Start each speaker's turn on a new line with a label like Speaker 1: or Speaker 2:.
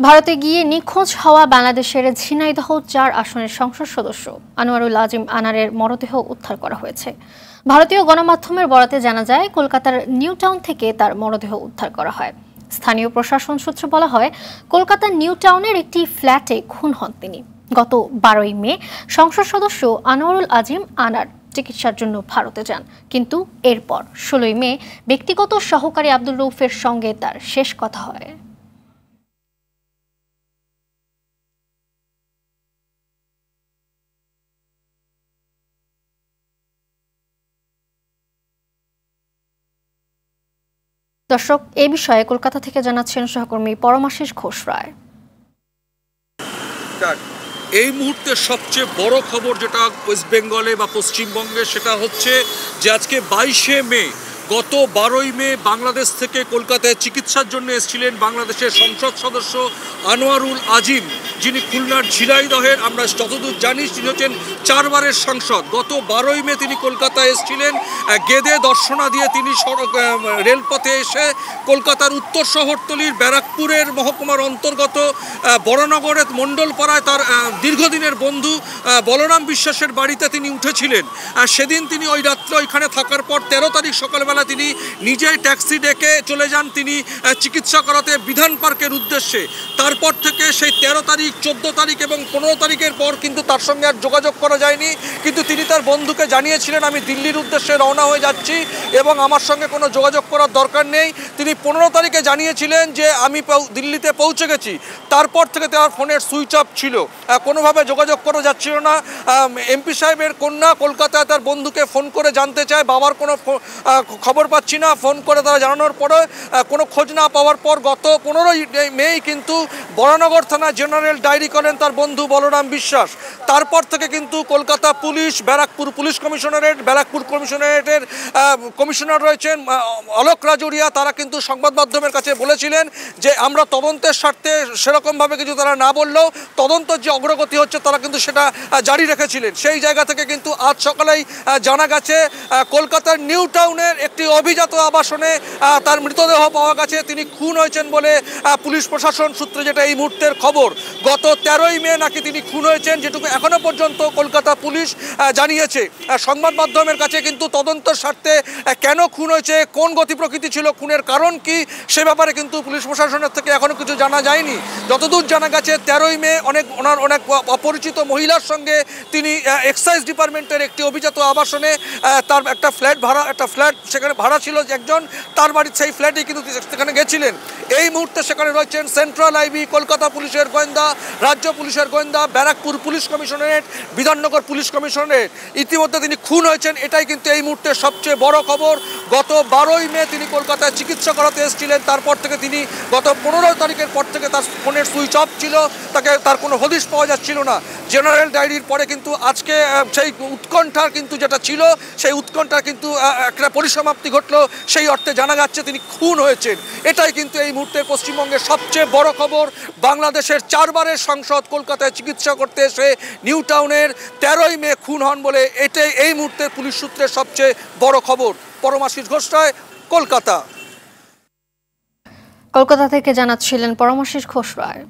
Speaker 1: ভারতে গিয়ে নিখোঁজ হওয়া বাংলাদেশের ঝিনাইদহ ৪ আসনের সংসদ সদস্য আনোয়ারুল আজিম আনারের মরদেহ উদ্ধার করা হয়েছে। ভারতীয় গণমাধ্যমের বরাতে জানা যায়, কলকাতার নিউ টাউন থেকে তার মরদেহ উদ্ধার করা হয়। স্থানীয় প্রশাসন সূত্রে বলা হয়, কলকাতার নিউ টাউনের একটি ফ্ল্যাটে খুন হন তিনি। গত ১২ই মে সংসদ সদস্য আনোয়ারুল আজিম আনার চিকিৎসার জন্য ভারতে যান, কিন্তু এরপর ১৬ই মে ব্যক্তিগত সহকারী আব্দুল রউফের সঙ্গে তার শেষ কথা হয়। দর্শক, এ বিষয়ে কলকাতা থেকে জানাচ্ছেন সহকর্মী পরমাশিস ঘোষ রায়।
Speaker 2: এই মুহূর্তে সবচেয়ে বড় খবর যেটা ওয়েস্ট বেঙ্গলে বা পশ্চিমবঙ্গে, সেটা হচ্ছে যে আজকে ২২শে মে, গত ১২ই মে বাংলাদেশ থেকে কলকাতায় চিকিৎসার জন্য এসেছিলেন বাংলাদেশের সংসদ সদস্য আনোয়ারুল আজিম, যিনি খুলনার ঝিনাইদহের, আমরা যতদূর জানি তিনি হচ্ছেন ৪ বারের সাংসদ। গত ১২ই মে তিনি কলকাতায় এসেছিলেন। গেদে দর্শনা দিয়ে তিনি রেলপথে এসে কলকাতার উত্তর শহরতলির ব্যারাকপুরের মহকুমার অন্তর্গত বড়নগরের মণ্ডলপাড়ায় তার দীর্ঘদিনের বন্ধু বলরাম বিশ্বাসের বাড়িতে তিনি উঠেছিলেন। সেদিন তিনি ওই রাত্রে ওইখানে থাকার পর ১৩ তারিখ সকালবেলা তিনি নিজেই ট্যাক্সি ডেকে চলে যান তিনি চিকিৎসা করাতে বিধান পার্কের উদ্দেশ্যে। তারপর থেকে সেই ১৩ তারিখ, ১৪ তারিখ এবং ১৫ তারিখের পর কিন্তু তার সঙ্গে আর যোগাযোগ করা যায়নি। কিন্তু তিনি তার বন্ধুকে জানিয়েছিলেন, আমি দিল্লির উদ্দেশ্যে রওনা হয়ে যাচ্ছি এবং আমার সঙ্গে কোনো যোগাযোগ করার দরকার নেই। তিনি ১৫ তারিখে জানিয়েছিলেন যে আমি দিল্লিতে পৌঁছে গেছি। তারপর থেকে তার ফোনের সুইচ অফ ছিল, কোনোভাবে যোগাযোগ করা যাচ্ছিল না। এমপি সাহেবের কন্যা কলকাতায় তার বন্ধুকে ফোন করে জানতে চায়, বাবার কোনো খবর পাচ্ছি না। ফোন করে তারা জানানোর পরে কোনো খোঁজ না পাওয়ার পর গত ১৫ই মে কিন্তু বরানগর থানা জেনারেল ডায়েরি করেন তার বন্ধু বলরাম বিশ্বাস। তারপর থেকে কিন্তু Kolkata police, Barrackpore police commissionerate, Barrackpore কমিশনারেটের কমিশনার রয়েছেন অলোক রাজুরিয়া, তারা কিন্তু সংবাদ মাধ্যমের কাছে বলেছিলেন যে আমরা তদন্তের স্বার্থে, সেরকমভাবে কিছু তারা না বললেও তদন্তের যে অগ্রগতি হচ্ছে তারা কিন্তু সেটা জারি রেখেছিলেন। সেই জায়গা থেকে কিন্তু আজ সকালেই জানা গেছে কলকাতার নিউ টাউনের একটি অভিজাত আবাসনে তার মৃতদেহ পাওয়া গেছে। তিনি খুন হয়েছেন বলে পুলিশ প্রশাসন সূত্রে যেটা এই মুহূর্তের খবর। গত ১৩ই মে নাকি তিনি খুন হয়েছেন, যেটুকু এখনো পর্যন্ত কলকাতা পুলিশ জানিয়েছে। সংবাদ মাধ্যমের কাছে কিন্তু তদন্তের স্বার্থে কেন খুন হয়েছে, কোন গতি প্রকৃতি ছিল, খুনের কারণ কি, সে ব্যাপারে কিন্তু পুলিশ প্রশাসনের থেকে এখনো কিছু জানা যায়নি। যতদূর জানা গেছে ১৩ই মে ওনার অনেক অপরিচিত মহিলার সঙ্গে তিনি এক্সাইজ ডিপার্টমেন্টের একটি অভিজাত আবাসনে তার একটা ফ্ল্যাট সেখানে ভাড়া ছিল একজন, তার বাড়ির সেই ফ্ল্যাটেই কিন্তু সেখানে গেছিলেন। এই মুহূর্তে সেখানে রয়েছেন সেন্ট্রাল আইবি, কলকাতা পুলিশের গোয়েন্দা, রাজ্য পুলিশের গোয়েন্দা, Barrackpore police commissionerate, Bidhannagar police commissionerate. ইতিমধ্যে তিনি খুন হয়েছেন, এটাই কিন্তু এই মুহূর্তে সবচেয়ে বড় খবর। গত ১২ই মে তিনি কলকাতায় চিকিৎসা করাতে এসেছিলেন। তারপর থেকে তিনি গত ১৫ তারিখের পর থেকে তার ফোনের সুইচ অফ ছিল, তার কোনো হদিশ পাওয়া যাচ্ছিল না। জেনারেল ডায়েরির পরে কিন্তু আজকে সেই উৎকণ্ঠার কিন্তু যেটা ছিল, সেই উৎকণ্ঠার কিন্তু একটা পরিসমাপ্তি ঘটলো। সেই অর্থে জানা যাচ্ছে তিনি খুন হয়েছেন। এটাই কিন্তু এই মুহূর্তে পশ্চিমবঙ্গের সবচেয়ে বড় খবর। বাংলাদেশের ৪ বারের সাংসদ কলকাতায় চিকিৎসা করতে এসে নিউ টাউনের ১৩ই মে খুন হন বলে এটাই এই মুহূর্তে পুলিশ সূত্রের সবচেয়ে বড় খবর। পরমাশিস ঘোষ রায়, কলকাতা।
Speaker 1: কলকাতা থেকে জানাচ্ছিলেন পরমাশিস ঘোষ রায়।